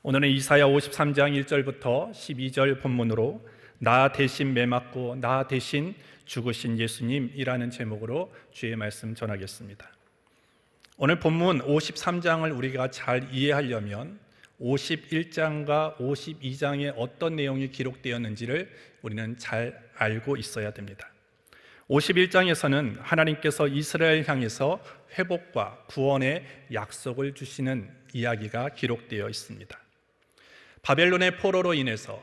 오늘은 이사야 53장 1절부터 12절 본문으로 나 대신 매맞고 나 대신 죽으신 예수님이라는 제목으로 주의 말씀 전하겠습니다. 오늘 본문 53장을 우리가 잘 이해하려면 51장과 52장에 어떤 내용이 기록되었는지를 우리는 잘 알고 있어야 됩니다. 51장에서는 하나님께서 이스라엘 향해서 회복과 구원의 약속을 주시는 이야기가 기록되어 있습니다. 바벨론의 포로로 인해서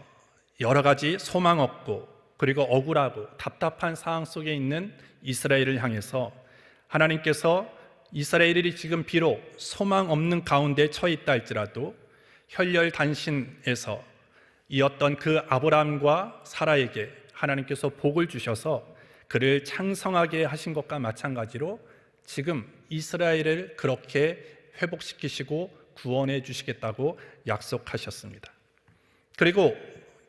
여러 가지 소망 없고 그리고 억울하고 답답한 상황 속에 있는 이스라엘을 향해서 하나님께서 이스라엘이 지금 비록 소망 없는 가운데 처해 있다 할지라도 혈혈단신에서 이었던 그 아브라함과 사라에게 하나님께서 복을 주셔서 그를 창성하게 하신 것과 마찬가지로 지금 이스라엘을 그렇게 회복시키시고 구원해 주시겠다고 약속하셨습니다. 그리고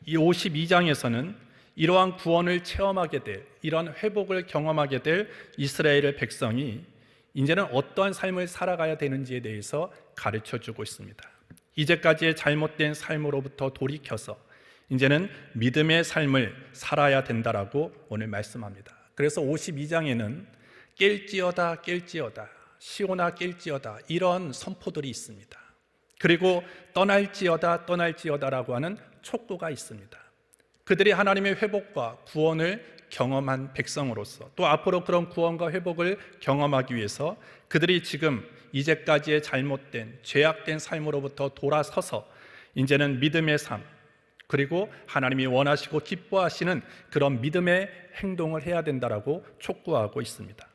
이 52장에서는 이러한 구원을 체험하게 될, 이러한 회복을 경험하게 될 이스라엘의 백성이 이제는 어떠한 삶을 살아가야 되는지에 대해서 가르쳐주고 있습니다. 이제까지의 잘못된 삶으로부터 돌이켜서 이제는 믿음의 삶을 살아야 된다라고 오늘 말씀합니다. 그래서 52장에는 깰지어다 깰지어다 시온아 깰지어다 이런 선포들이 있습니다. 그리고 떠날지어다 떠날지어다라고 하는 촉구가 있습니다. 그들이 하나님의 회복과 구원을 경험한 백성으로서 또 앞으로 그런 구원과 회복을 경험하기 위해서 그들이 지금 이제까지의 잘못된 죄악된 삶으로부터 돌아서서 이제는 믿음의 삶 그리고 하나님이 원하시고 기뻐하시는 그런 믿음의 행동을 해야 된다라고 촉구하고 있습니다.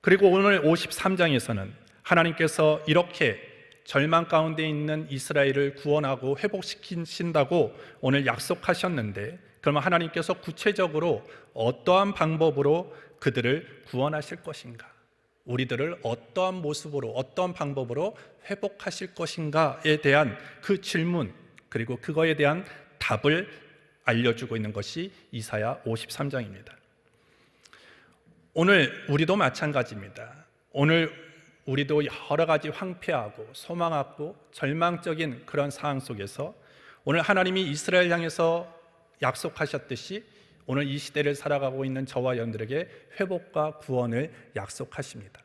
그리고 오늘 53장에서는 하나님께서 이렇게 절망 가운데 있는 이스라엘을 구원하고 회복시키신다고 오늘 약속하셨는데 그러면 하나님께서 구체적으로 어떠한 방법으로 그들을 구원하실 것인가? 우리들을 어떠한 모습으로 어떠한 방법으로 회복하실 것인가에 대한 그 질문 그리고 그거에 대한 답을 알려주고 있는 것이 이사야 53장입니다. 오늘 우리도 마찬가지입니다. 오늘 우리도 여러 가지 황폐하고 소망 없고 절망적인 그런 상황 속에서 오늘 하나님이 이스라엘 향해서 약속하셨듯이 오늘 이 시대를 살아가고 있는 저와 여러분들에게 회복과 구원을 약속하십니다.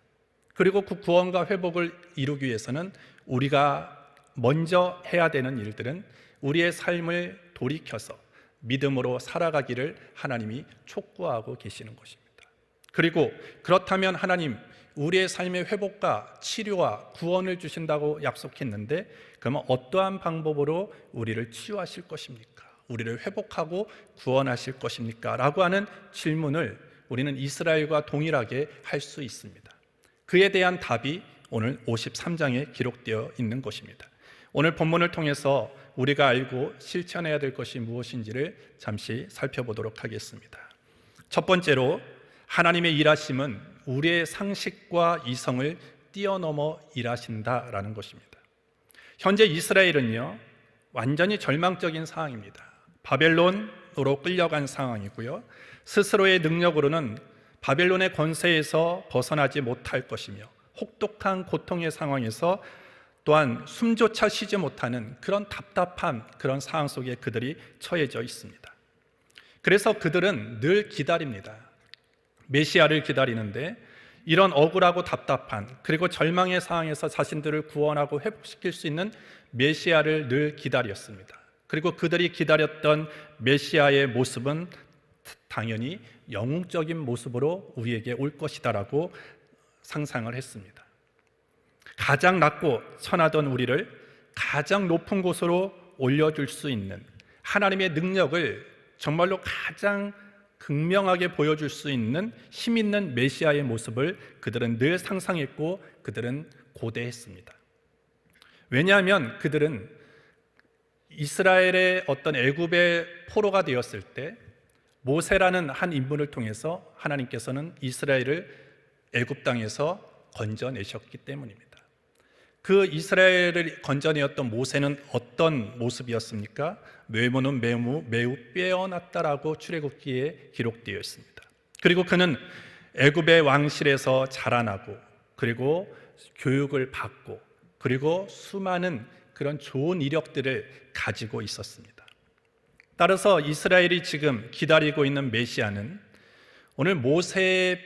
그리고 그 구원과 회복을 이루기 위해서는 우리가 먼저 해야 되는 일들은 우리의 삶을 돌이켜서 믿음으로 살아가기를 하나님이 촉구하고 계시는 것입니다. 그리고 그렇다면 하나님 우리의 삶의 회복과 치료와 구원을 주신다고 약속했는데 그러면 어떠한 방법으로 우리를 치유하실 것입니까? 우리를 회복하고 구원하실 것입니까? 라고 하는 질문을 우리는 이스라엘과 동일하게 할 수 있습니다. 그에 대한 답이 오늘 53장에 기록되어 있는 것입니다. 오늘 본문을 통해서 우리가 알고 실천해야 될 것이 무엇인지를 잠시 살펴보도록 하겠습니다. 첫 번째로 하나님의 일하심은 우리의 상식과 이성을 뛰어넘어 일하신다라는 것입니다. 현재 이스라엘은요 완전히 절망적인 상황입니다. 바벨론으로 끌려간 상황이고요 스스로의 능력으로는 바벨론의 권세에서 벗어나지 못할 것이며 혹독한 고통의 상황에서 또한 숨조차 쉬지 못하는 그런 답답한 그런 상황 속에 그들이 처해져 있습니다. 그래서 그들은 늘 기다립니다. 메시아를 기다리는데 이런 억울하고 답답한 그리고 절망의 상황에서 자신들을 구원하고 회복시킬 수 있는 메시아를 늘 기다렸습니다. 그리고 그들이 기다렸던 메시아의 모습은 당연히 영웅적인 모습으로 우리에게 올 것이다라고 상상을 했습니다. 가장 낮고 천하던 우리를 가장 높은 곳으로 올려줄 수 있는 하나님의 능력을 정말로 가장 극명하게 보여줄 수 있는 힘 있는 메시아의 모습을 그들은 늘 상상했고 그들은 고대했습니다. 왜냐하면 그들은 이스라엘의 어떤 애굽의 포로가 되었을 때 모세라는 한 인물을 통해서 하나님께서는 이스라엘을 애굽 땅에서 건져내셨기 때문입니다. 그 이스라엘을 건져내었던 모세는 어떤 모습이었습니까? 외모는 매우 빼어났다라고 출애굽기에 기록되어 있습니다. 그리고 그는 애굽의 왕실에서 자라나고 그리고 교육을 받고 그리고 수많은 그런 좋은 이력들을 가지고 있었습니다. 따라서 이스라엘이 지금 기다리고 있는 메시아는 오늘 모세에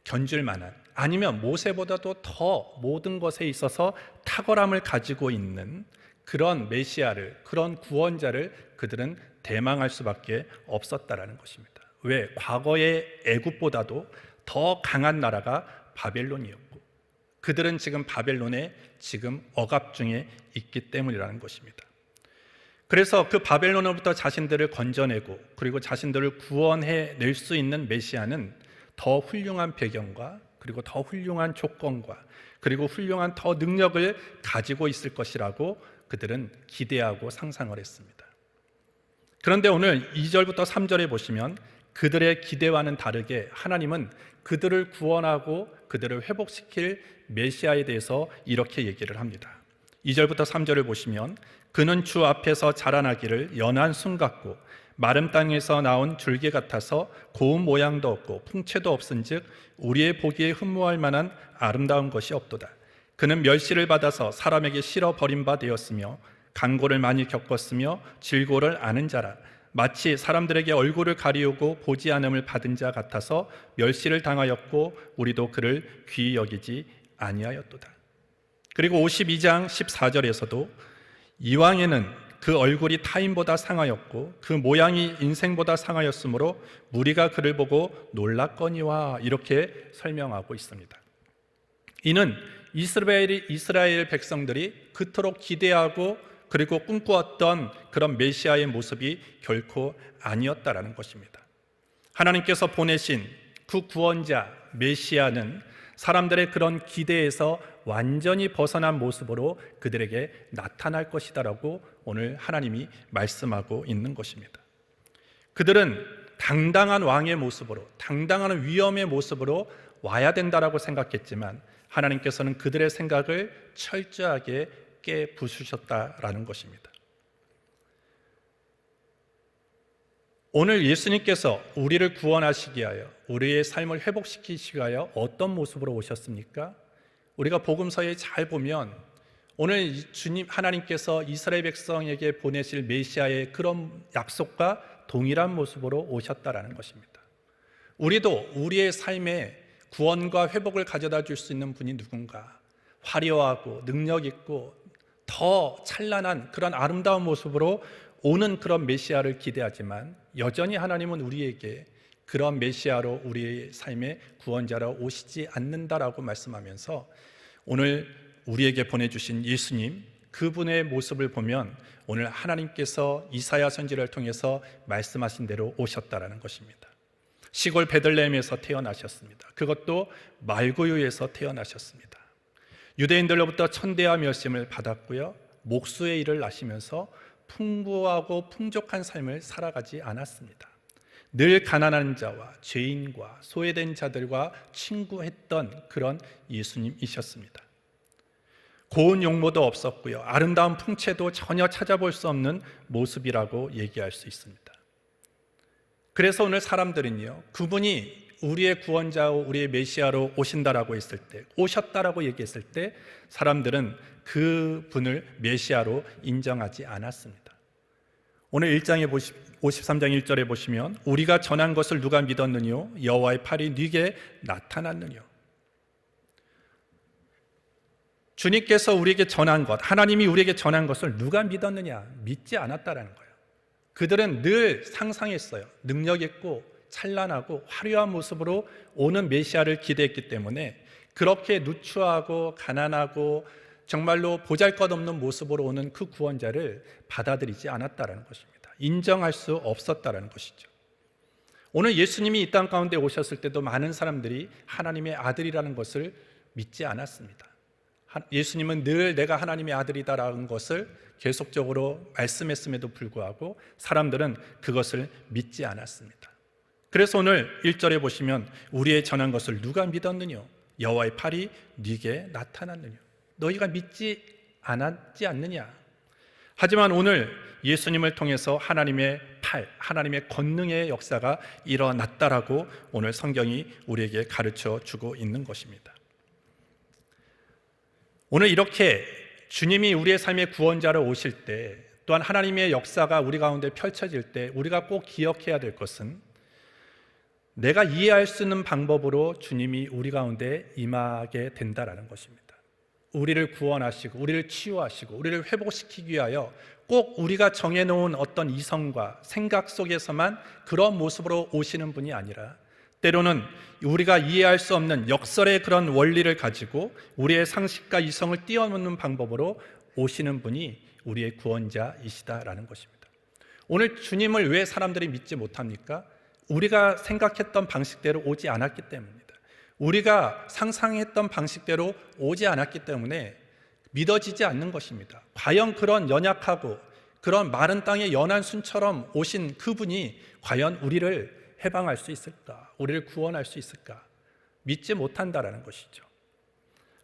견줄 만한, 아니면 모세보다도 더 모든 것에 있어서 탁월함을 가지고 있는 그런 메시아를, 그런 구원자를 그들은 대망할 수밖에 없었다라는 것입니다. 왜? 과거의 애굽보다도 더 강한 나라가 바벨론이었고, 그들은 지금 바벨론에 지금 억압 중에 있기 때문이라는 것입니다. 그래서 그 바벨론으로부터 자신들을 건져내고 그리고 자신들을 구원해낼 수 있는 메시아는 더 훌륭한 배경과 그리고 더 훌륭한 조건과 그리고 훌륭한 더 능력을 가지고 있을 것이라고 그들은 기대하고 상상을 했습니다. 그런데 오늘 2절부터 3절에 보시면 그들의 기대와는 다르게 하나님은 그들을 구원하고 그들을 회복시킬 메시아에 대해서 이렇게 얘기를 합니다. 2절부터 3절을 보시면 그는 주 앞에서 자라나기를 연한 순 같고 마른 땅에서 나온 줄기 같아서 고운 모양도 없고 풍채도 없은즉 우리의 보기에 흠모할 만한 아름다운 것이 없도다. 그는 멸시를 받아서 사람에게 실어 버린 바 되었으며 강고를 많이 겪었으며 질고를 아는 자라. 마치 사람들에게 얼굴을 가리우고 보지 않음을 받은 자 같아서 멸시를 당하였고 우리도 그를 귀히 여기지 아니하였도다. 그리고 52장 14절에서도 이왕에는 그 얼굴이 타인보다 상하였고 그 모양이 인생보다 상하였으므로 무리가 그를 보고 놀랐거니와 이렇게 설명하고 있습니다. 이는 이스라엘 백성들이 그토록 기대하고 그리고 꿈꾸었던 그런 메시아의 모습이 결코 아니었다라는 것입니다. 하나님께서 보내신 그 구원자 메시아는 사람들의 그런 기대에서 완전히 벗어난 모습으로 그들에게 나타날 것이다라고 오늘 하나님이 말씀하고 있는 것입니다. 그들은 당당한 왕의 모습으로, 당당한 위엄의 모습으로 와야 된다라고 생각했지만 하나님께서는 그들의 생각을 철저하게 깨부수셨다라는 것입니다. 오늘 예수님께서 우리를 구원하시기 위하여, 우리의 삶을 회복시키시기 위하여 어떤 모습으로 오셨습니까? 우리가 복음서에 잘 보면 오늘 주님 하나님께서 이스라엘 백성에게 보내실 메시아의 그런 약속과 동일한 모습으로 오셨다라는 것입니다. 우리도 우리의 삶에 구원과 회복을 가져다 줄 수 있는 분이 누군가, 화려하고 능력 있고 더 찬란한 그런 아름다운 모습으로 오는 그런 메시아를 기대하지만 여전히 하나님은 우리에게 그런 메시아로 우리의 삶의 구원자로 오시지 않는다라고 말씀하면서 오늘 우리에게 보내주신 예수님, 그분의 모습을 보면 오늘 하나님께서 이사야 선지자를 통해서 말씀하신 대로 오셨다라는 것입니다. 시골 베들레헴에서 태어나셨습니다. 그것도 말구유에서 태어나셨습니다. 유대인들로부터 천대와 멸심을 받았고요, 목수의 일을 하시면서 풍부하고 풍족한 삶을 살아가지 않았습니다. 늘 가난한 자와 죄인과 소외된 자들과 친구했던 그런 예수님이셨습니다. 고운 용모도 없었고요, 아름다운 풍채도 전혀 찾아볼 수 없는 모습이라고 얘기할 수 있습니다. 그래서 오늘 사람들은요, 그분이 우리의 구원자고 우리의 메시아로 오신다라고 했을 때, 오셨다라고 얘기했을 때 사람들은 그분을 메시아로 인정하지 않았습니다. 오늘 1장에 53장 1절에 보시면 우리가 전한 것을 누가 믿었느뇨? 여호와의 팔이 네게 나타났느뇨? 주님께서 우리에게 전한 것, 하나님이 우리에게 전한 것을 누가 믿었느냐? 믿지 않았다라는 거예요. 그들은 늘 상상했어요. 능력 있고 찬란하고 화려한 모습으로 오는 메시아를 기대했기 때문에 그렇게 누추하고 가난하고 정말로 보잘것없는 모습으로 오는 그 구원자를 받아들이지 않았다라는 것입니다. 인정할 수 없었다라는 것이죠. 오늘 예수님이 이 땅 가운데 오셨을 때도 많은 사람들이 하나님의 아들이라는 것을 믿지 않았습니다. 예수님은 늘 내가 하나님의 아들이다라는 것을 계속적으로 말씀했음에도 불구하고 사람들은 그것을 믿지 않았습니다. 그래서 오늘 1절에 보시면 우리의 전한 것을 누가 믿었느냐? 여호와의 팔이 네게 나타났느냐? 너희가 믿지 않았지 않느냐? 하지만 오늘 예수님을 통해서 하나님의 팔, 하나님의 권능의 역사가 일어났다라고 오늘 성경이 우리에게 가르쳐 주고 있는 것입니다. 오늘 이렇게 주님이 우리의 삶의 구원자로 오실 때, 또한 하나님의 역사가 우리 가운데 펼쳐질 때 우리가 꼭 기억해야 될 것은 내가 이해할 수 있는 방법으로 주님이 우리 가운데 임하게 된다라는 것입니다. 우리를 구원하시고 우리를 치유하시고 우리를 회복시키기 위하여 꼭 우리가 정해놓은 어떤 이성과 생각 속에서만 그런 모습으로 오시는 분이 아니라 때로는 우리가 이해할 수 없는 역설의 그런 원리를 가지고 우리의 상식과 이성을 뛰어넘는 방법으로 오시는 분이 우리의 구원자이시다라는 것입니다. 오늘 주님을 왜 사람들이 믿지 못합니까? 우리가 생각했던 방식대로 오지 않았기 때문입니다. 우리가 상상했던 방식대로 오지 않았기 때문에 믿어지지 않는 것입니다. 과연 그런 연약하고 그런 마른 땅의 연한 순처럼 오신 그분이 과연 우리를 해방할 수 있을까? 우리를 구원할 수 있을까? 믿지 못한다라는 것이죠.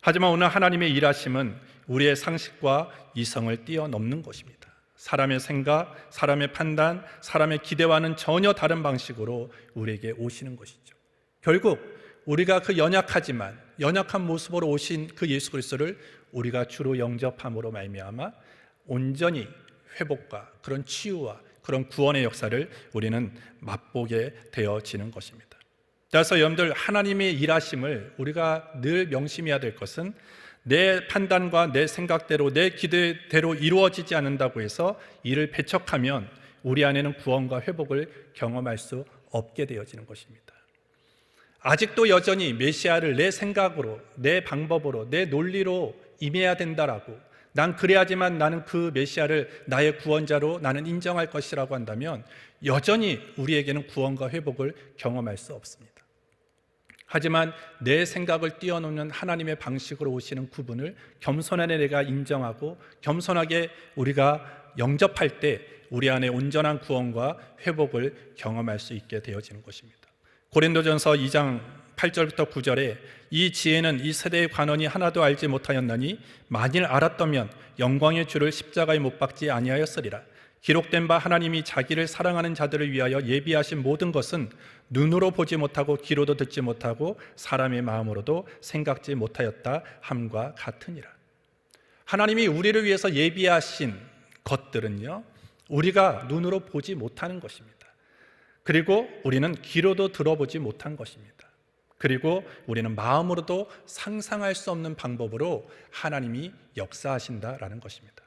하지만 오늘 하나님의 일하심은 우리의 상식과 이성을 뛰어넘는 것입니다. 사람의 생각, 사람의 판단, 사람의 기대와는 전혀 다른 방식으로 우리에게 오시는 것이죠. 결국 우리가 그 연약한 모습으로 오신 그 예수 그리스도를 우리가 주로 영접함으로 말미암아 온전히 회복과 그런 치유와 그런 구원의 역사를 우리는 맛보게 되어지는 것입니다. 따라서 여러분들, 하나님의 일하심을 우리가 늘 명심해야 될 것은 내 판단과 내 생각대로 내 기대대로 이루어지지 않는다고 해서 이를 배척하면 우리 안에는 구원과 회복을 경험할 수 없게 되어지는 것입니다. 아직도 여전히 메시아를 내 생각으로, 내 방법으로, 내 논리로 임해야 된다라고, 난 그래야지만 나는 그 메시아를 나의 구원자로 나는 인정할 것이라고 한다면 여전히 우리에게는 구원과 회복을 경험할 수 없습니다. 하지만 내 생각을 뛰어넘는 하나님의 방식으로 오시는 그분을 겸손하게 내가 인정하고 겸손하게 우리가 영접할 때 우리 안에 온전한 구원과 회복을 경험할 수 있게 되어지는 것입니다. 고린도전서 2장 8절부터 9절에 이 지혜는 이 세대의 관원이 하나도 알지 못하였나니 만일 알았다면 영광의 주를 십자가에 못 박지 아니하였으리라. 기록된 바 하나님이 자기를 사랑하는 자들을 위하여 예비하신 모든 것은 눈으로 보지 못하고 귀로도 듣지 못하고 사람의 마음으로도 생각지 못하였다 함과 같으니라. 하나님이 우리를 위해서 예비하신 것들은요, 우리가 눈으로 보지 못하는 것입니다. 그리고 우리는 귀로도 들어보지 못한 것입니다. 그리고 우리는 마음으로도 상상할 수 없는 방법으로 하나님이 역사하신다라는 것입니다.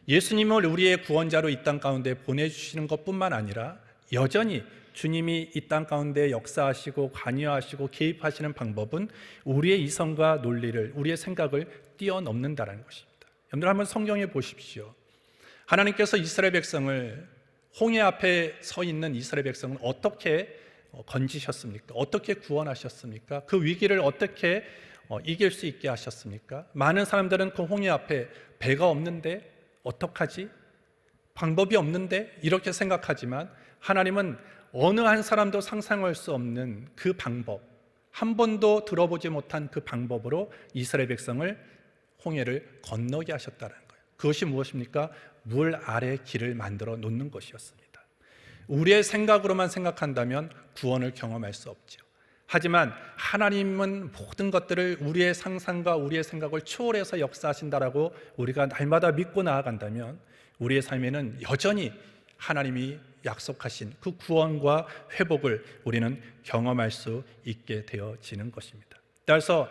예수님을 우리의 구원자로 이 땅 가운데 보내주시는 것뿐만 아니라 여전히 주님이 이 땅 가운데 역사하시고 관여하시고 개입하시는 방법은 우리의 이성과 논리를, 우리의 생각을 뛰어넘는다는 것입니다. 여러분들 한번 성경에 보십시오. 하나님께서 이스라엘 백성을, 홍해 앞에 서 있는 이스라엘 백성을 어떻게 건지셨습니까? 어떻게 구원하셨습니까? 그 위기를 어떻게 이길 수 있게 하셨습니까? 많은 사람들은 그 홍해 앞에 배가 없는데 어떡하지? 방법이 없는데? 이렇게 생각하지만 하나님은 어느 한 사람도 상상할 수 없는 그 방법, 한 번도 들어보지 못한 그 방법으로 이스라엘 백성을 홍해를 건너게 하셨다는 거예요. 그것이 무엇입니까? 물 아래 길을 만들어 놓는 것이었습니다. 우리의 생각으로만 생각한다면 구원을 경험할 수 없죠. 하지만 하나님은 모든 것들을 우리의 상상과 우리의 생각을 초월해서 역사하신다라고 우리가 날마다 믿고 나아간다면 우리의 삶에는 여전히 하나님이 약속하신 그 구원과 회복을 우리는 경험할 수 있게 되어지는 것입니다. 따라서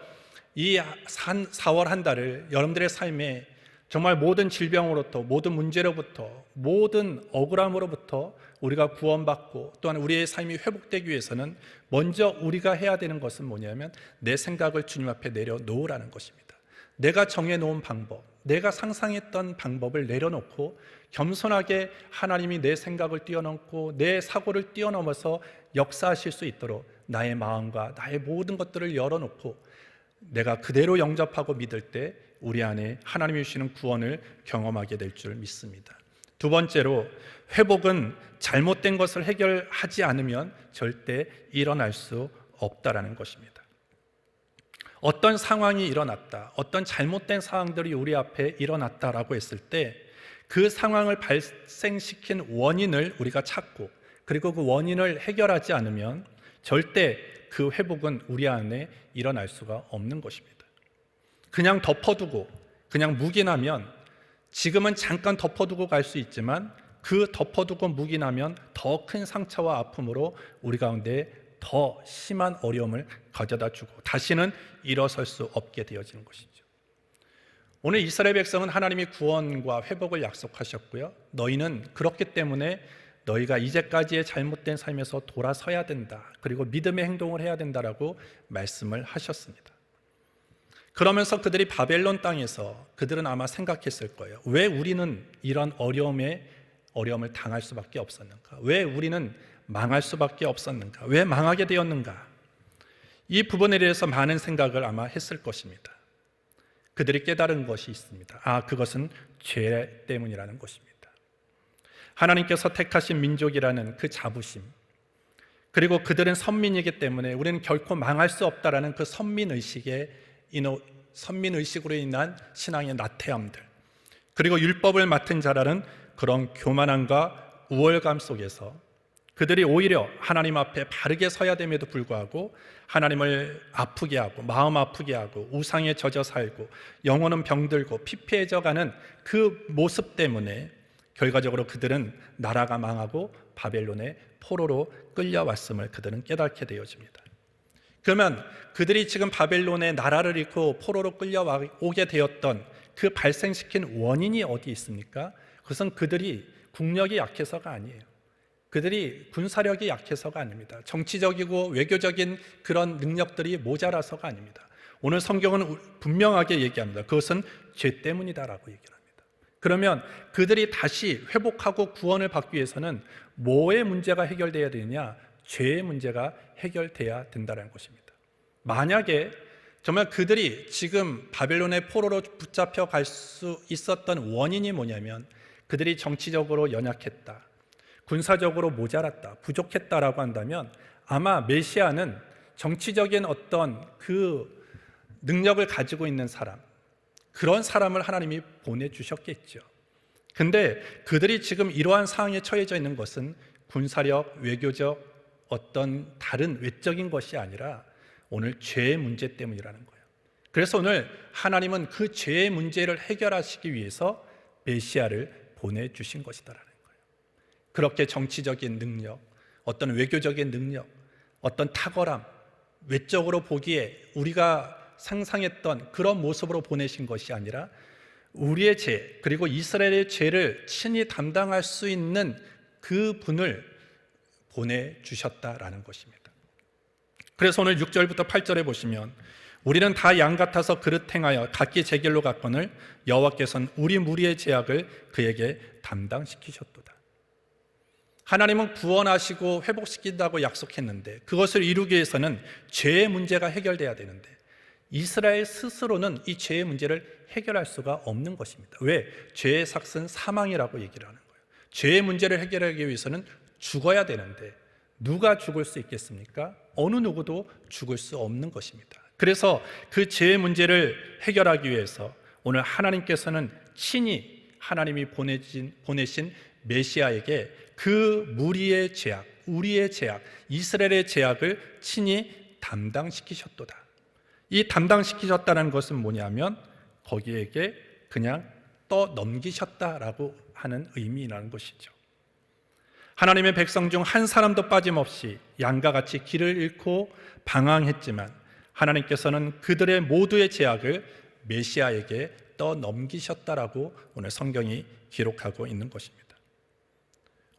이 4월 한 달을 여러분들의 삶에 정말 모든 질병으로부터, 모든 문제로부터, 모든 억울함으로부터 우리가 구원받고 또한 우리의 삶이 회복되기 위해서는 먼저 우리가 해야 되는 것은 뭐냐면 내 생각을 주님 앞에 내려놓으라는 것입니다. 내가 정해놓은 방법, 내가 상상했던 방법을 내려놓고 겸손하게 하나님이 내 생각을 뛰어넘고 내 사고를 뛰어넘어서 역사하실 수 있도록 나의 마음과 나의 모든 것들을 열어놓고 내가 그대로 영접하고 믿을 때 우리 안에 하나님이 주시는 구원을 경험하게 될 줄 믿습니다. 두 번째로, 회복은 잘못된 것을 해결하지 않으면 절대 일어날 수 없다라는 것입니다. 어떤 상황이 일어났다, 어떤 잘못된 상황들이 우리 앞에 일어났다라고 했을 때 그 상황을 발생시킨 원인을 우리가 찾고 그리고 그 원인을 해결하지 않으면 절대 그 회복은 우리 안에 일어날 수가 없는 것입니다. 그냥 덮어두고 그냥 묵인하면 지금은 잠깐 덮어두고 갈 수 있지만 그 덮어두고 묵인하면 더 큰 상처와 아픔으로 우리 가운데 더 심한 어려움을 가져다 주고 다시는 일어설 수 없게 되어지는 것이죠. 오늘 이스라엘 백성은 하나님이 구원과 회복을 약속하셨고요. 너희는 그렇기 때문에 너희가 이제까지의 잘못된 삶에서 돌아서야 된다. 그리고 믿음의 행동을 해야 된다라고 말씀을 하셨습니다. 그러면서 그들이 바벨론 땅에서 그들은 아마 생각했을 거예요. 왜 우리는 이런 어려움을 당할 수밖에 없었는가? 왜 우리는 망할 수밖에 없었는가? 왜 망하게 되었는가? 이 부분에 대해서 많은 생각을 아마 했을 것입니다. 그들이 깨달은 것이 있습니다. 그것은 죄 때문이라는 것입니다. 하나님께서 택하신 민족이라는 그 자부심, 그리고 그들은 선민이기 때문에 우리는 결코 망할 수 없다라는 그 선민의식으로 인한 신앙의 나태함들, 그리고 율법을 맡은 자라는 그런 교만함과 우월감 속에서 그들이 오히려 하나님 앞에 바르게 서야 됨에도 불구하고 하나님을 아프게 하고 마음 아프게 하고 우상에 젖어 살고 영혼은 병들고 피폐해져가는 그 모습 때문에 결과적으로 그들은 나라가 망하고 바벨론의 포로로 끌려왔음을 그들은 깨닫게 되어집니다. 그러면 그들이 지금 바벨론의 나라를 잃고 포로로 끌려오게 되었던 그 발생시킨 원인이 어디 있습니까? 그것은 그들이 국력이 약해서가 아니에요. 그들이 군사력이 약해서가 아닙니다. 정치적이고 외교적인 그런 능력들이 모자라서가 아닙니다. 오늘 성경은 분명하게 얘기합니다. 그것은 죄 때문이다라고 얘기를 합니다. 그러면 그들이 다시 회복하고 구원을 받기 위해서는 뭐의 문제가 해결돼야 되느냐? 죄의 문제가 해결돼야 된다는 것입니다. 만약에 정말 그들이 지금 바벨론의 포로로 붙잡혀 갈 수 있었던 원인이 뭐냐면 그들이 정치적으로 연약했다, 군사적으로 모자랐다, 부족했다라고 한다면 아마 메시아는 정치적인 어떤 그 능력을 가지고 있는 사람, 그런 사람을 하나님이 보내주셨겠죠. 근데 그들이 지금 이러한 상황에 처해져 있는 것은 군사력, 외교적 어떤 다른 외적인 것이 아니라 오늘 죄의 문제 때문이라는 거예요. 그래서 오늘 하나님은 그 죄의 문제를 해결하시기 위해서 메시아를 보내주신 것이다라는 거예요. 그렇게 정치적인 능력, 어떤 외교적인 능력, 어떤 탁월함, 외적으로 보기에 우리가 상상했던 그런 모습으로 보내신 것이 아니라 우리의 죄, 그리고 이스라엘의 죄를 친히 담당할 수 있는 그 분을 보내주셨다라는 것입니다. 그래서 오늘 6절부터 8절에 보시면 우리는 다 양 같아서 그릇 행하여 각기 제 길로 갔거늘 여호와께서는 우리 무리의 죄악을 그에게 담당시키셨도다. 하나님은 구원하시고 회복시킨다고 약속했는데 그것을 이루기 위해서는 죄의 문제가 해결돼야 되는데 이스라엘 스스로는 이 죄의 문제를 해결할 수가 없는 것입니다. 왜? 죄의 삭은 사망이라고 얘기를 하는 거예요. 죄의 문제를 해결하기 위해서는 죽어야 되는데 누가 죽을 수 있겠습니까? 어느 누구도 죽을 수 없는 것입니다. 그래서 그 죄의 문제를 해결하기 위해서 오늘 하나님께서는 친히 하나님이 보내신 메시아에게 그 무리의 죄악, 우리의 죄악, 이스라엘의 죄악을 친히 담당시키셨도다. 이 담당시키셨다는 것은 뭐냐면 거기에게 그냥 떠넘기셨다라고 하는 의미라는 것이죠. 하나님의 백성 중 한 사람도 빠짐없이 양과 같이 길을 잃고 방황했지만 하나님께서는 그들의 모두의 죄악을 메시아에게 떠넘기셨다라고 오늘 성경이 기록하고 있는 것입니다.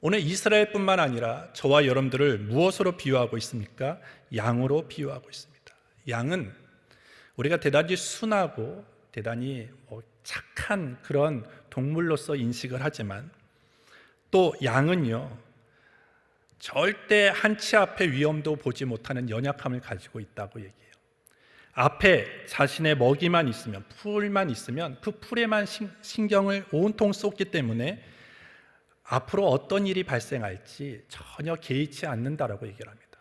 오늘 이스라엘뿐만 아니라 저와 여러분들을 무엇으로 비유하고 있습니까? 양으로 비유하고 있습니다. 양은 우리가 대단히 순하고 대단히 착한 그런 동물로서 인식을 하지만 또 양은요 절대 한치 앞에 위험도 보지 못하는 연약함을 가지고 있다고 얘기해요. 앞에 자신의 먹이만 있으면, 풀만 있으면 그 풀에만 신경을 온통 쏟기 때문에 앞으로 어떤 일이 발생할지 전혀 개의치 않는다라고 얘기를 합니다.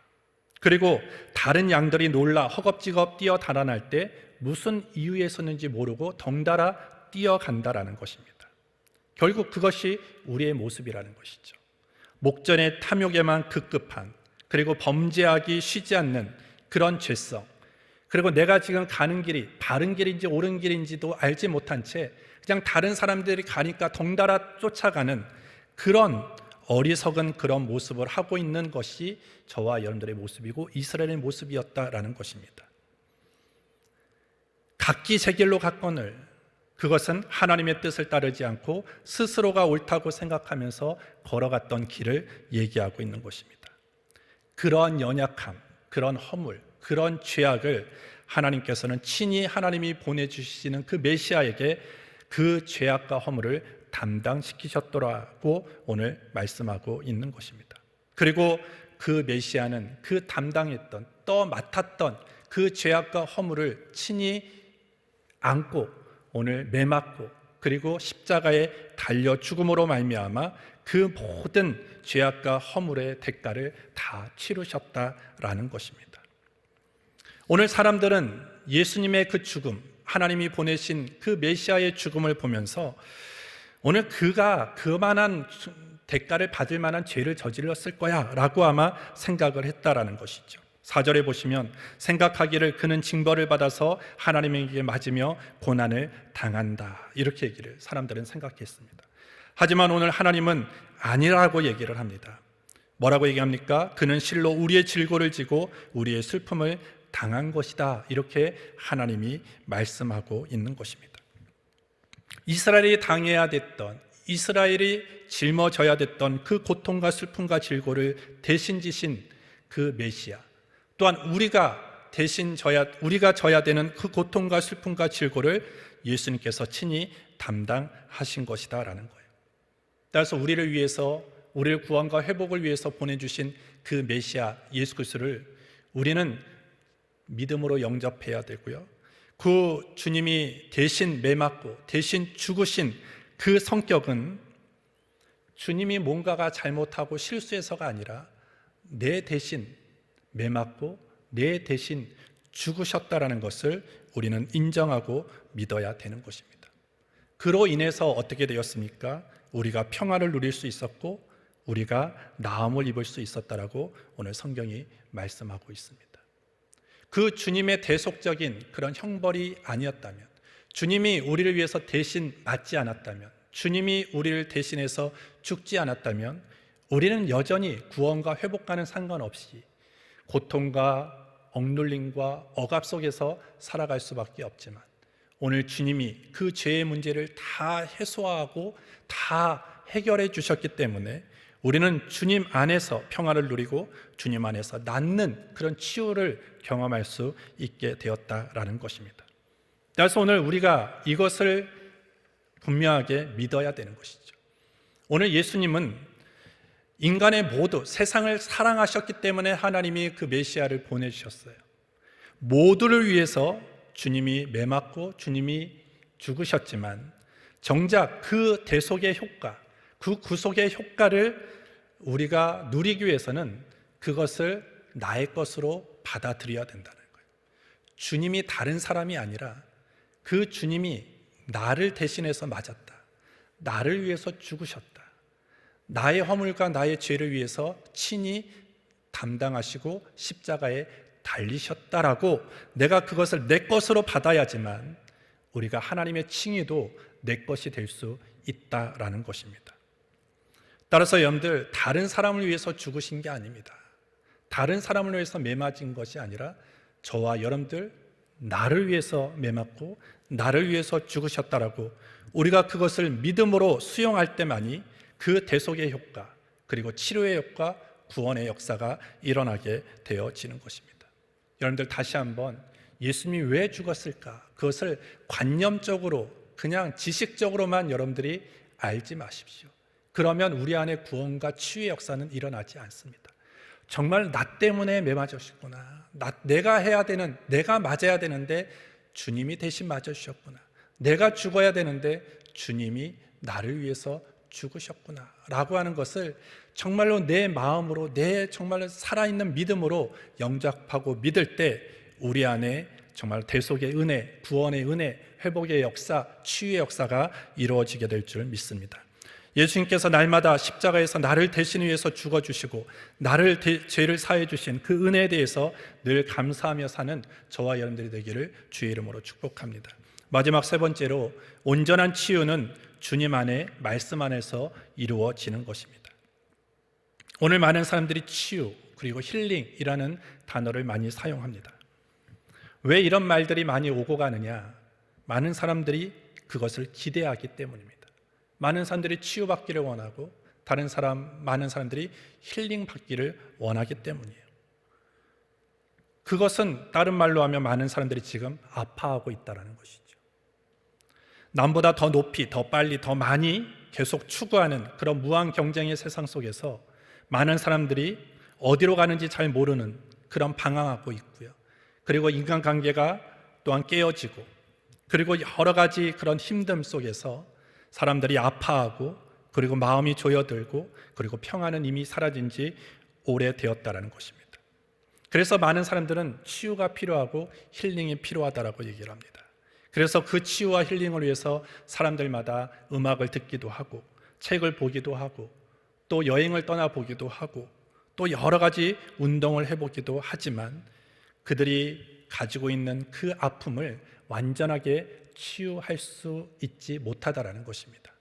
그리고 다른 양들이 놀라 허겁지겁 뛰어 달아날 때 무슨 이유에서는지 모르고 덩달아 뛰어간다라는 것입니다. 결국 그것이 우리의 모습이라는 것이죠. 목전의 탐욕에만 급급한, 그리고 범죄하기 쉬지 않는 그런 죄성, 그리고 내가 지금 가는 길이 바른 길인지 옳은 길인지도 알지 못한 채 그냥 다른 사람들이 가니까 덩달아 쫓아가는 그런 어리석은 그런 모습을 하고 있는 것이 저와 여러분들의 모습이고 이스라엘의 모습이었다라는 것입니다. 각기 제 길로 갔거늘 그것은 하나님의 뜻을 따르지 않고 스스로가 옳다고 생각하면서 걸어갔던 길을 얘기하고 있는 것입니다. 그런 연약함, 그런 허물, 그런 죄악을 하나님께서는 친히 하나님이 보내주시는 그 메시아에게 그 죄악과 허물을 담당시키셨더라고 오늘 말씀하고 있는 것입니다. 그리고 그 메시아는 그 담당했던 맡았던 그 죄악과 허물을 친히 안고 오늘 매맞고 그리고 십자가에 달려 죽음으로 말미암아 그 모든 죄악과 허물의 대가를 다 치르셨다라는 것입니다. 오늘 사람들은 예수님의 그 죽음, 하나님이 보내신 그 메시아의 죽음을 보면서 오늘 그가 그만한 대가를 받을 만한 죄를 저질렀을 거야 라고 아마 생각을 했다라는 것이죠. 4절에 보시면 생각하기를 그는 징벌을 받아서 하나님에게 맞으며 고난을 당한다 이렇게 얘기를 사람들은 생각했습니다. 하지만 오늘 하나님은 아니라고 얘기를 합니다. 뭐라고 얘기합니까? 그는 실로 우리의 질고를 지고 우리의 슬픔을 당한 것이다 이렇게 하나님이 말씀하고 있는 것입니다. 이스라엘이 당해야 됐던, 이스라엘이 짊어져야 됐던 그 고통과 슬픔과 질고를 대신 지신 그 메시아, 또한 우리가 져야 되는 그 고통과 슬픔과 질고를 예수님께서 친히 담당하신 것이다라는 거예요. 따라서 우리를 위해서, 우리를 구원과 회복을 위해서 보내주신 그 메시아 예수 그리스도를 우리는 믿음으로 영접해야 되고요. 그 주님이 대신 매맞고 대신 죽으신 그 성격은 주님이 뭔가가 잘못하고 실수해서가 아니라 내 대신 매맞고 내 대신 죽으셨다라는 것을 우리는 인정하고 믿어야 되는 것입니다. 그로 인해서 어떻게 되었습니까? 우리가 평화를 누릴 수 있었고 우리가 나음을 입을 수 있었다라고 오늘 성경이 말씀하고 있습니다. 그 주님의 대속적인 그런 형벌이 아니었다면, 주님이 우리를 위해서 대신 맞지 않았다면, 주님이 우리를 대신해서 죽지 않았다면 우리는 여전히 구원과 회복과는 상관없이 고통과 억눌림과 억압 속에서 살아갈 수밖에 없지만 오늘 주님이 그 죄의 문제를 다 해소하고 다 해결해 주셨기 때문에 우리는 주님 안에서 평화를 누리고 주님 안에서 낫는 그런 치유를 경험할 수 있게 되었다라는 것입니다. 따라서 오늘 우리가 이것을 분명하게 믿어야 되는 것이죠. 오늘 예수님은 인간의 모두, 세상을 사랑하셨기 때문에 하나님이 그 메시아를 보내주셨어요. 모두를 위해서 주님이 매맞고 주님이 죽으셨지만 정작 그 대속의 효과, 그 구속의 효과를 우리가 누리기 위해서는 그것을 나의 것으로 받아들여야 된다는 거예요. 주님이 다른 사람이 아니라 그 주님이 나를 대신해서 맞았다. 나를 위해서 죽으셨다. 나의 허물과 나의 죄를 위해서 친히 담당하시고 십자가에 달리셨다라고 내가 그것을 내 것으로 받아야지만 우리가 하나님의 칭의도 내 것이 될 수 있다라는 것입니다. 따라서 여러분들 다른 사람을 위해서 죽으신 게 아닙니다. 다른 사람을 위해서 매맞은 것이 아니라 저와 여러분들 나를 위해서 매맞고 나를 위해서 죽으셨다라고 우리가 그것을 믿음으로 수용할 때만이 그 대속의 효과 그리고 치료의 효과 구원의 역사가 일어나게 되어지는 것입니다. 여러분들 다시 한번 예수님이 왜 죽었을까? 그것을 관념적으로 그냥 지식적으로만 여러분들이 알지 마십시오. 그러면 우리 안에 구원과 치유의 역사는 일어나지 않습니다. 정말 나 때문에 매맞으셨구나. 내가 해야 되는, 내가 맞아야 되는데 주님이 대신 맞아주셨구나. 내가 죽어야 되는데 주님이 나를 위해서 죽으셨구나 라고 하는 것을 정말로 내 마음으로 내 정말로 살아있는 믿음으로 영접하고 믿을 때 우리 안에 정말 대속의 은혜, 구원의 은혜, 회복의 역사, 치유의 역사가 이루어지게 될 줄 믿습니다. 예수님께서 날마다 십자가에서 나를 대신 위해서 죽어주시고 나를 죄를 사해 주신 그 은혜에 대해서 늘 감사하며 사는 저와 여러분들이 되기를 주의 이름으로 축복합니다. 마지막 세 번째로, 온전한 치유는 주님 안에, 말씀 안에서 이루어지는 것입니다. 오늘 많은 사람들이 치유 그리고 힐링이라는 단어를 많이 사용합니다. 왜 이런 말들이 많이 오고 가느냐? 많은 사람들이 그것을 기대하기 때문입니다. 많은 사람들이 치유받기를 원하고 많은 사람들이 힐링 받기를 원하기 때문이에요. 그것은 다른 말로 하면 많은 사람들이 지금 아파하고 있다는 것이죠. 남보다 더 높이, 더 빨리, 더 많이 계속 추구하는 그런 무한 경쟁의 세상 속에서 많은 사람들이 어디로 가는지 잘 모르는 그런 방황하고 있고요. 그리고 인간관계가 또한 깨어지고, 그리고 여러 가지 그런 힘듦 속에서 사람들이 아파하고, 그리고 마음이 조여들고, 그리고 평안은 이미 사라진 지 오래되었다는 것입니다. 그래서 많은 사람들은 치유가 필요하고 힐링이 필요하다고 얘기를 합니다. 그래서 그 치유와 힐링을 위해서 사람들마다 음악을 듣기도 하고, 책을 보기도 하고, 또 여행을 떠나보기도 하고, 또 여러 가지 운동을 해보기도 하지만 그들이 가지고 있는 그 아픔을 완전하게 치유할 수 있지 못하다라는 것입니다.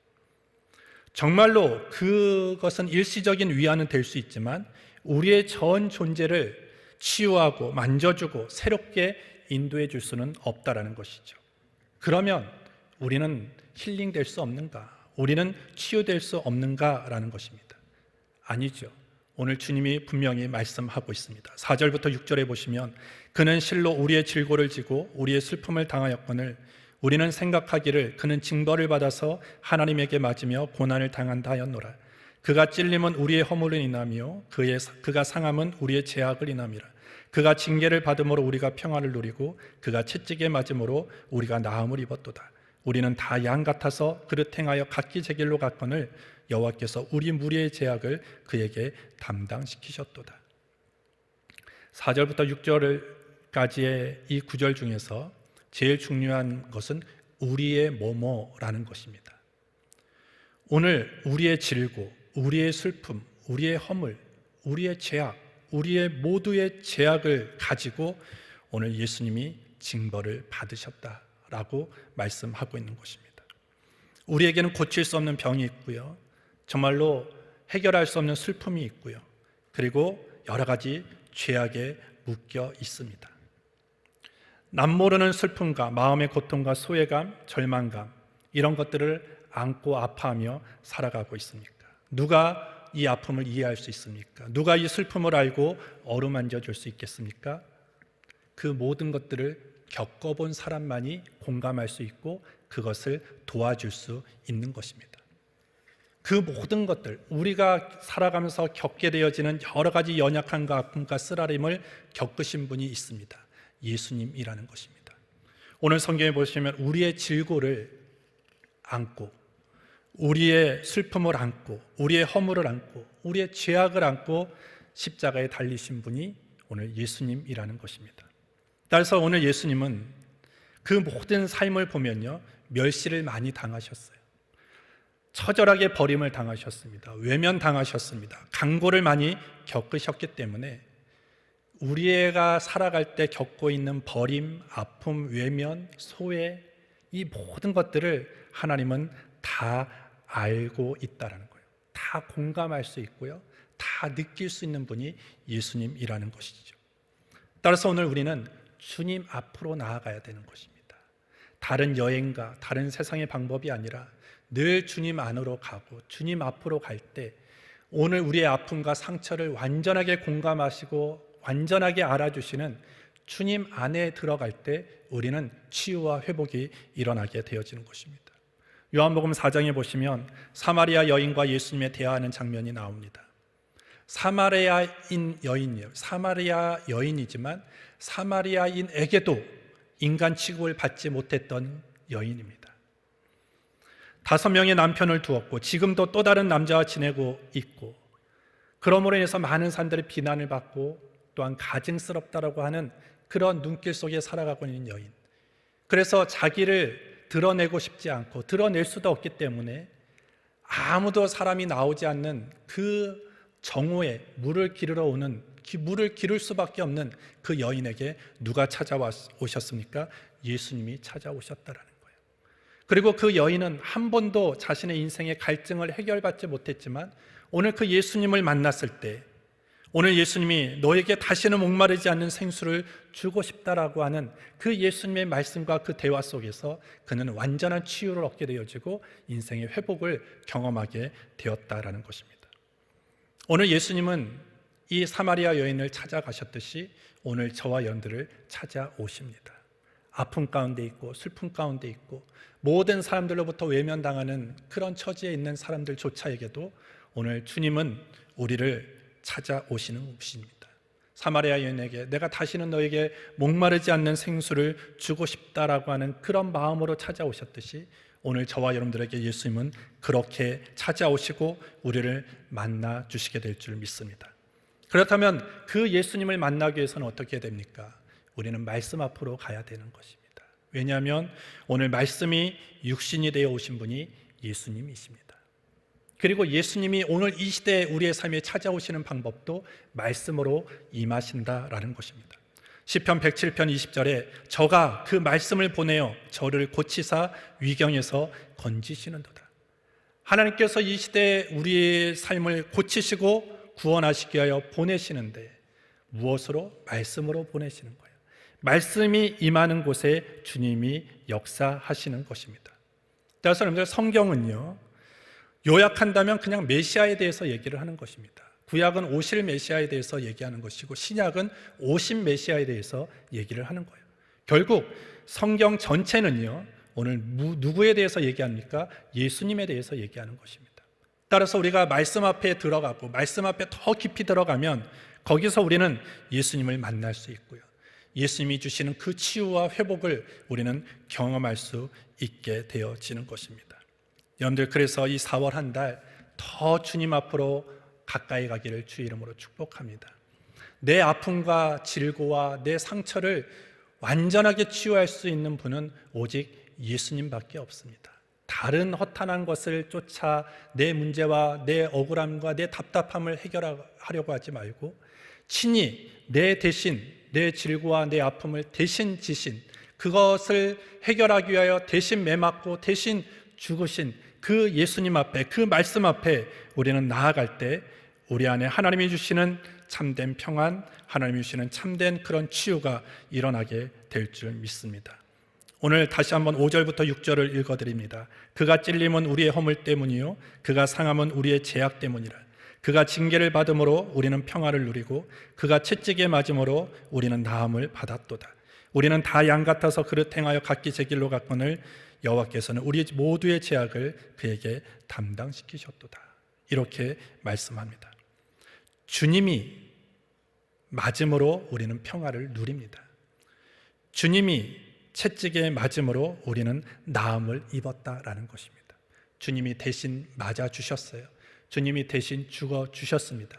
정말로 그것은 일시적인 위안은 될 수 있지만 우리의 전 존재를 치유하고 만져주고 새롭게 인도해 줄 수는 없다라는 것이죠. 그러면 우리는 힐링될 수 없는가? 우리는 치유될 수 없는가라는 것입니다. 아니죠. 오늘 주님이 분명히 말씀하고 있습니다. 4절부터 6절에 보시면, 그는 실로 우리의 질고를 지고 우리의 슬픔을 당하였거늘 우리는 생각하기를 그는 징벌을 받아서 하나님에게 맞으며 고난을 당한다 하였노라. 그가 찔림은 우리의 허물을 인하며 그가 상함은 우리의 죄악을 인함이라. 그가 징계를 받음으로 우리가 평안을 누리고 그가 채찍에 맞음으로 우리가 나음을 입었도다. 우리는 다 양 같아서 그릇 행하여 각기 제 길로 갔거늘 여호와께서 우리 무리의 죄악을 그에게 담당시키셨도다. 4절부터 6절까지의 이 구절 중에서 제일 중요한 것은 우리의 뭐뭐라는 것입니다. 오늘 우리의 질고, 우리의 슬픔, 우리의 허물, 우리의 죄악, 우리의 모두의 죄악을 가지고 오늘 예수님이 징벌을 받으셨다라고 말씀하고 있는 것입니다. 우리에게는 고칠 수 없는 병이 있고요, 정말로 해결할 수 없는 슬픔이 있고요, 그리고 여러 가지 죄악에 묶여 있습니다. 남모르는 슬픔과 마음의 고통과 소외감, 절망감, 이런 것들을 안고 아파하며 살아가고 있습니까? 누가 이 아픔을 이해할 수 있습니까? 누가 이 슬픔을 알고 어루만져 줄 수 있겠습니까? 그 모든 것들을 겪어본 사람만이 공감할 수 있고 그것을 도와줄 수 있는 것입니다. 그 모든 것들, 우리가 살아가면서 겪게 되어지는 여러 가지 연약함과 아픔과 쓰라림을 겪으신 분이 있습니다. 예수님이라는 것입니다. 오늘 성경에 보시면 우리의 질고를 안고, 우리의 슬픔을 안고, 우리의 허물을 안고, 우리의 죄악을 안고 십자가에 달리신 분이 오늘 예수님이라는 것입니다. 따라서 오늘 예수님은 그 모든 삶을 보면요, 멸시를 많이 당하셨어요. 처절하게 버림을 당하셨습니다. 외면당하셨습니다. 강고를 많이 겪으셨기 때문에 우리가 살아갈 때 겪고 있는 버림, 아픔, 외면, 소외, 이 모든 것들을 하나님은 다 알고 있다는 거예요. 다 공감할 수 있고요, 다 느낄 수 있는 분이 예수님이라는 것이죠. 따라서 오늘 우리는 주님 앞으로 나아가야 되는 것입니다. 다른 여행과 다른 세상의 방법이 아니라 늘 주님 안으로 가고 주님 앞으로 갈 때 오늘 우리의 아픔과 상처를 완전하게 공감하시고 완전하게 알아주시는 주님 안에 들어갈 때 우리는 치유와 회복이 일어나게 되어지는 것입니다. 요한복음 4장에 보시면 사마리아 여인과 예수님의 대화하는 장면이 나옵니다. 사마리아인 여인이에요. 사마리아 여인이지만 사마리아인에게도 인간 취급을 받지 못했던 여인입니다. 5명의 남편을 두었고 지금도 또 다른 남자와 지내고 있고, 그러므로 인해서 많은 사람들이 비난을 받고 또한 가증스럽다라고 하는 그런 눈길 속에 살아가고 있는 여인. 그래서 자기를 드러내고 싶지 않고 드러낼 수도 없기 때문에 아무도 사람이 나오지 않는 그 정오에 물을 기르러 오는, 물을 기를 수밖에 없는 그 여인에게 누가 찾아오셨습니까? 예수님이 찾아오셨다라는 거예요. 그리고 그 여인은 한 번도 자신의 인생의 갈증을 해결받지 못했지만 오늘 그 예수님을 만났을 때, 오늘 예수님이 너에게 다시는 목마르지 않는 생수를 주고 싶다라고 하는 그 예수님의 말씀과 그 대화 속에서 그는 완전한 치유를 얻게 되어지고 인생의 회복을 경험하게 되었다라는 것입니다. 오늘 예수님은 이 사마리아 여인을 찾아가셨듯이 오늘 저와 여러분들을 찾아오십니다. 아픔 가운데 있고 슬픔 가운데 있고 모든 사람들로부터 외면당하는 그런 처지에 있는 사람들조차에게도 오늘 주님은 우리를 찾아오시는 분이십니다. 사마리아 여인에게 내가 다시는 너에게 목마르지 않는 생수를 주고 싶다라고 하는 그런 마음으로 찾아오셨듯이 오늘 저와 여러분들에게 예수님은 그렇게 찾아오시고 우리를 만나 주시게 될 줄 믿습니다. 그렇다면 그 예수님을 만나기 위해서는 어떻게 해야 됩니까? 우리는 말씀 앞으로 가야 되는 것입니다. 왜냐하면 오늘 말씀이 육신이 되어 오신 분이 예수님이십니다. 그리고 예수님이 오늘 이 시대에 우리의 삶에 찾아오시는 방법도 말씀으로 임하신다라는 것입니다. 시편 107편 20절에 저가 그 말씀을 보내어 저를 고치사 위경에서 건지시는도다. 하나님께서 이 시대에 우리의 삶을 고치시고 구원하시기 위하여 보내시는데 무엇으로? 말씀으로 보내시는 거예요. 말씀이 임하는 곳에 주님이 역사하시는 것입니다. 따라서 여러분들 성경은요, 요약한다면 그냥 메시아에 대해서 얘기를 하는 것입니다. 구약은 오실 메시아에 대해서 얘기하는 것이고 신약은 오신 메시아에 대해서 얘기를 하는 거예요. 결국 성경 전체는요, 오늘 누구에 대해서 얘기합니까? 예수님에 대해서 얘기하는 것입니다. 따라서 우리가 말씀 앞에 들어가고 말씀 앞에 더 깊이 들어가면 거기서 우리는 예수님을 만날 수 있고요, 예수님이 주시는 그 치유와 회복을 우리는 경험할 수 있게 되어지는 것입니다. 여러분들, 그래서 이 4월 한 달 더 주님 앞으로 가까이 가기를 주의 이름으로 축복합니다. 내 아픔과 질고와 내 상처를 완전하게 치유할 수 있는 분은 오직 예수님밖에 없습니다. 다른 허탄한 것을 쫓아 내 문제와 내 억울함과 내 답답함을 해결하려고 하지 말고 친히 내 대신 내 질고와 내 아픔을 대신 지신, 그것을 해결하기 위하여 대신 매맞고 대신 죽으신 그 예수님 앞에, 그 말씀 앞에 우리는 나아갈 때 우리 안에 하나님이 주시는 참된 평안, 하나님이 주시는 참된 그런 치유가 일어나게 될 줄 믿습니다. 오늘 다시 한번 5절부터 6절을 읽어드립니다. 그가 찔림은 우리의 허물 때문이요 그가 상함은 우리의 죄악 때문이라. 그가 징계를 받음으로 우리는 평화를 누리고 그가 채찍에 맞음으로 우리는 나음을 받았도다. 우리는 다 양 같아서 그릇 행하여 각기 제 길로 갔거늘 여호와께서는 우리 모두의 죄악을 그에게 담당시키셨도다. 이렇게 말씀합니다. 주님이 맞음으로 우리는 평화를 누립니다. 주님이 채찍에 맞음으로 우리는 나음을 입었다라는 것입니다. 주님이 대신 맞아주셨어요. 주님이 대신 죽어주셨습니다.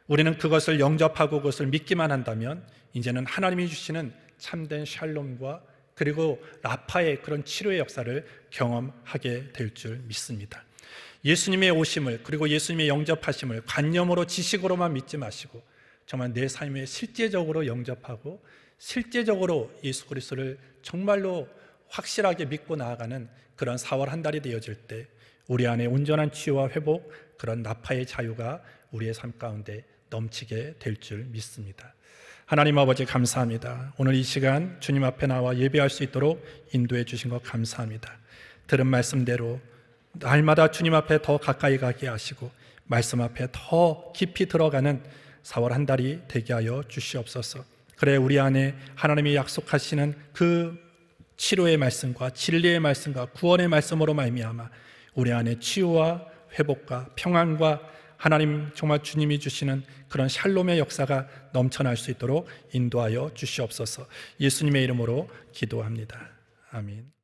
우리는 그것을 영접하고 그것을 믿기만 한다면 이제는 하나님이 주시는 참된 샬롬과 그리고 라파의 그런 치료의 역사를 경험하게 될 줄 믿습니다. 예수님의 오심을, 그리고 예수님의 영접하심을 관념으로 지식으로만 믿지 마시고 정말 내 삶에 실제적으로 영접하고 실제적으로 예수 그리스도를 정말로 확실하게 믿고 나아가는 그런 4월 한 달이 되어질 때 우리 안에 온전한 치유와 회복, 그런 나파의 자유가 우리의 삶 가운데 넘치게 될 줄 믿습니다. 하나님 아버지 감사합니다. 오늘 이 시간 주님 앞에 나와 예배할 수 있도록 인도해 주신 것 감사합니다. 들은 말씀대로 날마다 주님 앞에 더 가까이 가게 하시고 말씀 앞에 더 깊이 들어가는 4월 한 달이 되게 하여 주시옵소서. 그래 우리 안에 하나님이 약속하시는 그 치료의 말씀과 진리의 말씀과 구원의 말씀으로 말미암아 우리 안에 치유와 회복과 평안과 하나님 정말 주님이 주시는 그런 샬롬의 역사가 넘쳐날 수 있도록 인도하여 주시옵소서. 예수님의 이름으로 기도합니다. 아멘.